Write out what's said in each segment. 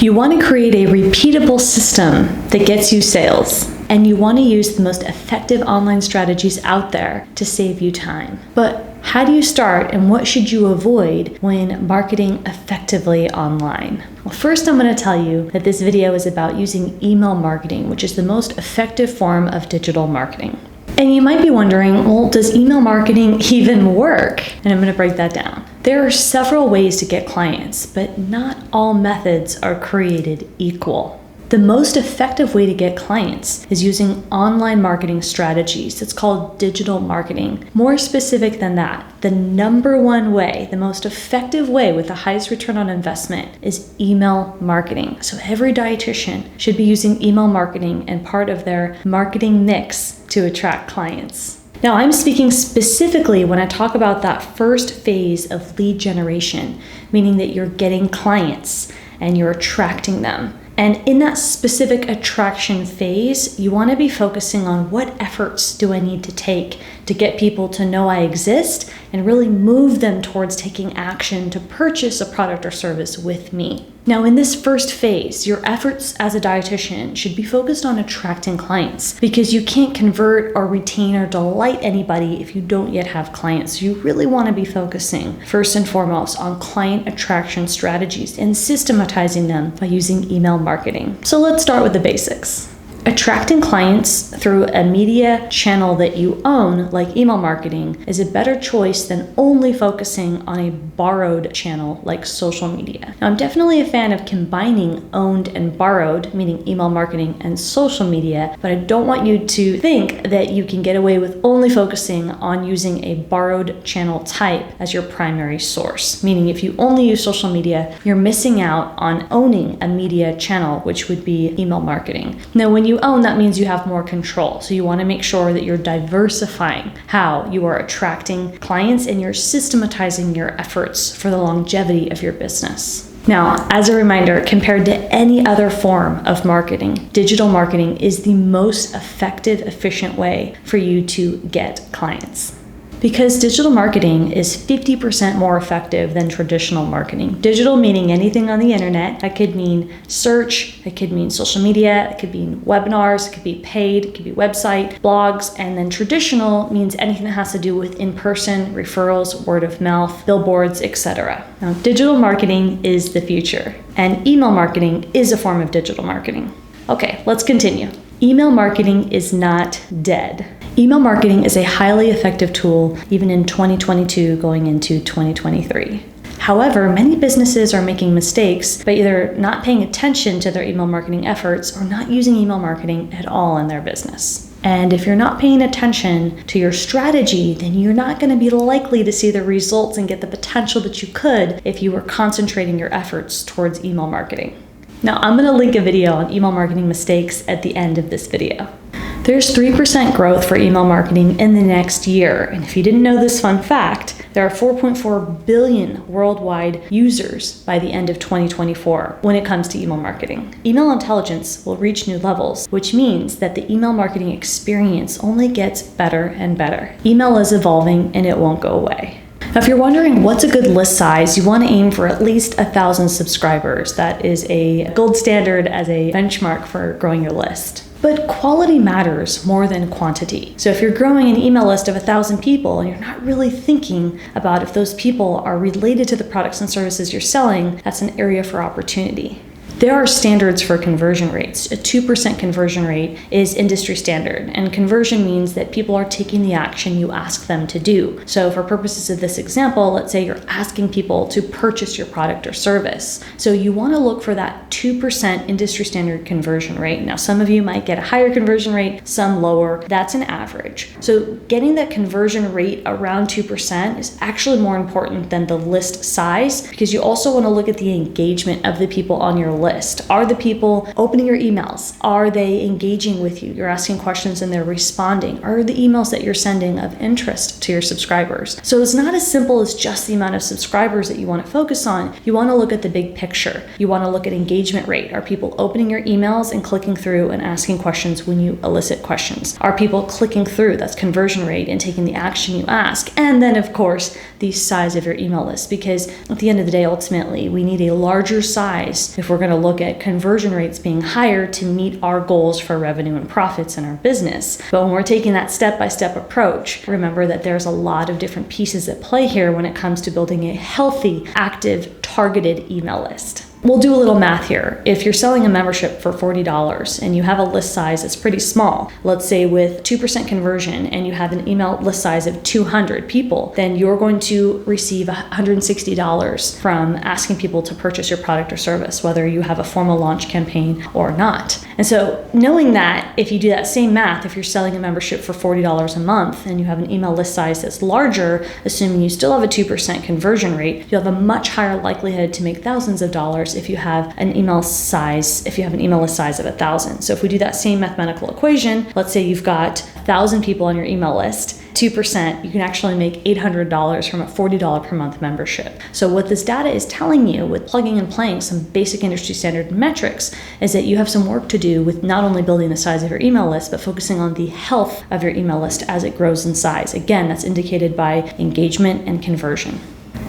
You want to create a repeatable system that gets you sales, and you want to use the most effective online strategies out there to save you time. But how do you start, and what should you avoid when marketing effectively online? Well, first I'm going to tell you that this video is about using email marketing, which is the most effective form of digital marketing. And you might be wondering, well, does email marketing even work? And I'm going to break that down. There are several ways to get clients, but not all methods are created equal. The most effective way to get clients is using online marketing strategies. It's called digital marketing. More specific than that, the number one way, the most effective way with the highest return on investment is email marketing. So every dietitian should be using email marketing and part of their marketing mix to attract clients. Now, I'm speaking specifically when I talk about that first phase of lead generation, meaning that you're getting clients and you're attracting them. And in that specific attraction phase, you want to be focusing on what efforts do I need to take to get people to know I exist and really move them towards taking action to purchase a product or service with me. Now, in this first phase, your efforts as a dietitian should be focused on attracting clients because you can't convert or retain or delight anybody if you don't yet have clients. So you really want to be focusing first and foremost on client attraction strategies and systematizing them by using email marketing. So let's start with the basics. Attracting clients through a media channel that you own, like email marketing, is a better choice than only focusing on a borrowed channel like social media. Now, I'm definitely a fan of combining owned and borrowed, meaning email marketing and social media, but I don't want you to think that you can get away with only focusing on using a borrowed channel type as your primary source. Meaning if you only use social media, you're missing out on owning a media channel, which would be email marketing. Now, when you own, that means you have more control. So you want to make sure that you're diversifying how you are attracting clients and you're systematizing your efforts for the longevity of your business. Now, as a reminder, compared to any other form of marketing, digital marketing is the most effective, efficient way for you to get clients. Because digital marketing is 50% more effective than traditional marketing. Digital meaning anything on the internet. That could mean search, it could mean social media, it could mean webinars, it could be paid, it could be website, blogs, and then traditional means anything that has to do with in-person, referrals, word of mouth, billboards, etc. Now, digital marketing is the future, and email marketing is a form of digital marketing. Okay, let's continue. Email marketing is not dead. Email marketing is a highly effective tool even in 2022 going into 2023. However, many businesses are making mistakes by either not paying attention to their email marketing efforts or not using email marketing at all in their business. And if you're not paying attention to your strategy, then you're not going to be likely to see the results and get the potential that you could if you were concentrating your efforts towards email marketing. Now, I'm going to link a video on email marketing mistakes at the end of this video. There's 3% growth for email marketing in the next year. And if you didn't know this fun fact, there are 4.4 billion worldwide users by the end of 2024 when it comes to email marketing. Email intelligence will reach new levels, which means that the email marketing experience only gets better and better. Email is evolving and it won't go away. Now, if you're wondering what's a good list size, you want to aim for at least 1,000 subscribers. That is a gold standard as a benchmark for growing your list. But quality matters more than quantity. So if you're growing an email list of 1,000 people and you're not really thinking about if those people are related to the products and services you're selling, that's an area for opportunity. There are standards for conversion rates. A 2% conversion rate is industry standard, and conversion means that people are taking the action you ask them to do. So for purposes of this example, let's say you're asking people to purchase your product or service. So you want to look for that 2% industry standard conversion rate. Now, some of you might get a higher conversion rate, some lower. That's an average. So getting that conversion rate around 2% is actually more important than the list size, because you also want to look at the engagement of the people on your list. Are the people opening your emails? Are they engaging with you? You're asking questions and they're responding. Are the emails that you're sending of interest to your subscribers? So it's not as simple as just the amount of subscribers that you want to focus on. You want to look at the big picture. You want to look at engagement rate. Are people opening your emails and clicking through and asking questions when you elicit questions? Are people clicking through? That's conversion rate and taking the action you ask. And then, of course, the size of your email list, because at the end of the day, ultimately, we need a larger size if we're going to look at conversion rates being higher to meet our goals for revenue and profits in our business. But when we're taking that step-by-step approach, remember that there's a lot of different pieces at play here when it comes to building a healthy, active, targeted email list. We'll do a little math here. If you're selling a membership for $40 and you have a list size that's pretty small, let's say with 2% conversion, and you have an email list size of 200 people, then you're going to receive $160 from asking people to purchase your product or service, whether you have a formal launch campaign or not. And so knowing that, if you do that same math, if you're selling a membership for $40 a month and you have an email list size that's larger, assuming you still have a 2% conversion rate, you'll have a much higher likelihood to make thousands of dollars if you have an email list size of 1,000. So if we do that same mathematical equation, let's say you've got 1,000 people on your email list, 2%, you can actually make $800 from a $40 per month membership. So what this data is telling you with plugging and playing some basic industry standard metrics is that you have some work to do with not only building the size of your email list, but focusing on the health of your email list as it grows in size. Again, that's indicated by engagement and conversion.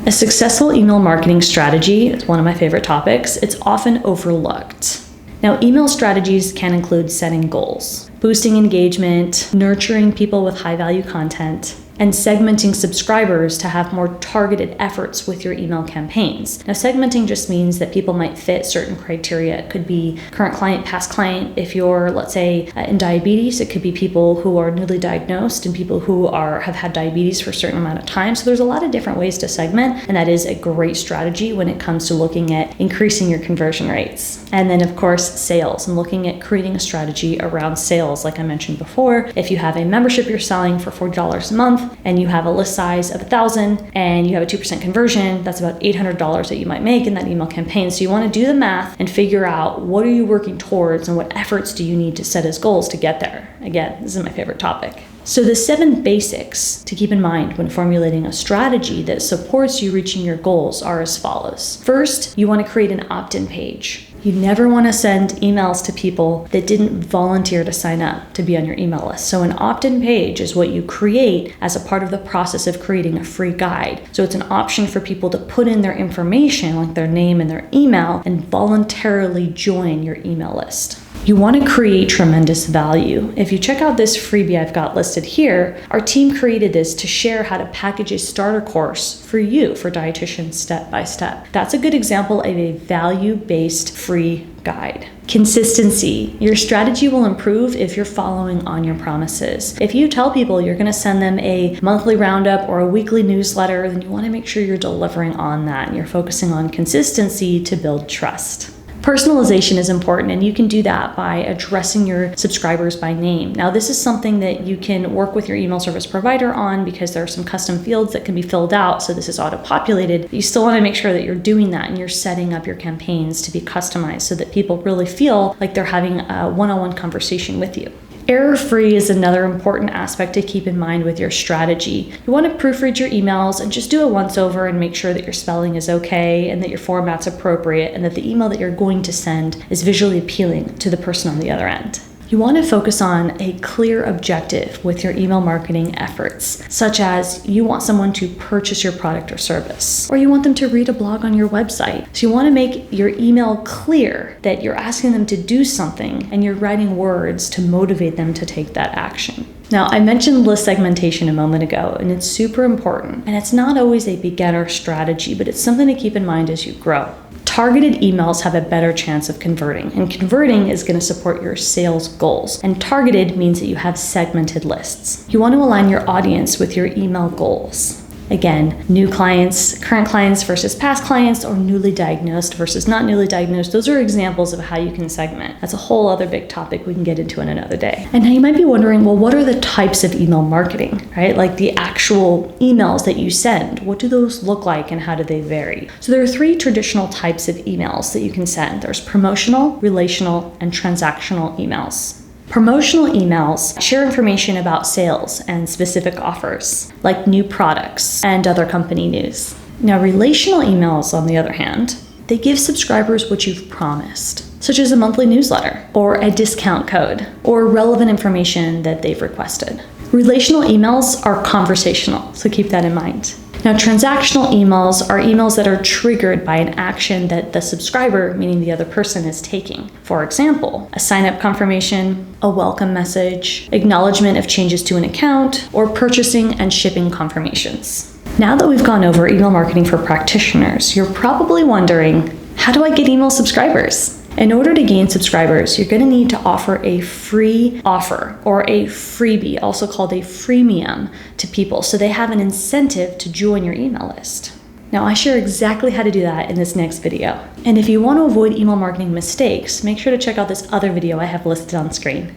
A successful email marketing strategy is one of my favorite topics. It's often overlooked. Now, email strategies can include setting goals, boosting engagement, nurturing people with high-value content, and segmenting subscribers to have more targeted efforts with your email campaigns. Now, segmenting just means that people might fit certain criteria. It could be current client, past client. If you're, let's say, in diabetes, it could be people who are newly diagnosed and people who have had diabetes for a certain amount of time. So there's a lot of different ways to segment, and that is a great strategy when it comes to looking at increasing your conversion rates. And then, of course, sales, and looking at creating a strategy around sales. Like I mentioned before, if you have a membership you're selling for $40 a month, and you have a list size of 1,000 and you have a 2% conversion, that's about $800 that you might make in that email campaign. So you want to do the math and figure out what are you working towards and what efforts do you need to set as goals to get there. Again, this is my favorite topic. So the 7 basics to keep in mind when formulating a strategy that supports you reaching your goals are as follows. First, you want to create an opt-in page. You never want to send emails to people that didn't volunteer to sign up to be on your email list. So an opt-in page is what you create as a part of the process of creating a free guide. So it's an option for people to put in their information, like their name and their email, and voluntarily join your email list. You want to create tremendous value. If you check out this freebie I've got listed here, our team created this to share how to package a starter course for you, for dietitians step by step. That's a good example of a value-based free guide. Consistency. Your strategy will improve if you're following on your promises. If you tell people you're going to send them a monthly roundup or a weekly newsletter, then you want to make sure you're delivering on that and you're focusing on consistency to build trust. Personalization is important, and you can do that by addressing your subscribers by name. Now, this is something that you can work with your email service provider on because there are some custom fields that can be filled out, so this is auto-populated. But you still want to make sure that you're doing that and you're setting up your campaigns to be customized so that people really feel like they're having a one-on-one conversation with you. Error-free is another important aspect to keep in mind with your strategy. You want to proofread your emails and just do a once-over and make sure that your spelling is okay and that your format's appropriate and that the email that you're going to send is visually appealing to the person on the other end. You want to focus on a clear objective with your email marketing efforts, such as you want someone to purchase your product or service, or you want them to read a blog on your website. So you want to make your email clear that you're asking them to do something and you're writing words to motivate them to take that action. Now, I mentioned list segmentation a moment ago, and it's super important. And it's not always a beginner strategy, but it's something to keep in mind as you grow. Targeted emails have a better chance of converting, and converting is going to support your sales goals. And targeted means that you have segmented lists. You want to align your audience with your email goals. Again, new clients, current clients versus past clients, or newly diagnosed versus not newly diagnosed. Those are examples of how you can segment. That's a whole other big topic we can get into in another day. And now you might be wondering, well, what are the types of email marketing, right? Like the actual emails that you send. What do those look like and how do they vary? So there are 3 traditional types of emails that you can send. There's promotional, relational, and transactional emails. Promotional emails share information about sales and specific offers, like new products and other company news. Now, relational emails, on the other hand, they give subscribers what you've promised, such as a monthly newsletter, or a discount code, or relevant information that they've requested. Relational emails are conversational, so keep that in mind. Now, transactional emails are emails that are triggered by an action that the subscriber, meaning the other person, is taking. For example, a sign-up confirmation, a welcome message, acknowledgement of changes to an account, or purchasing and shipping confirmations. Now that we've gone over email marketing for practitioners, you're probably wondering, how do I get email subscribers? In order to gain subscribers, you're going to need to offer a free offer or a freebie, also called a freemium, to people so they have an incentive to join your email list. Now, I share exactly how to do that in this next video. And if you want to avoid email marketing mistakes, make sure to check out this other video I have listed on screen.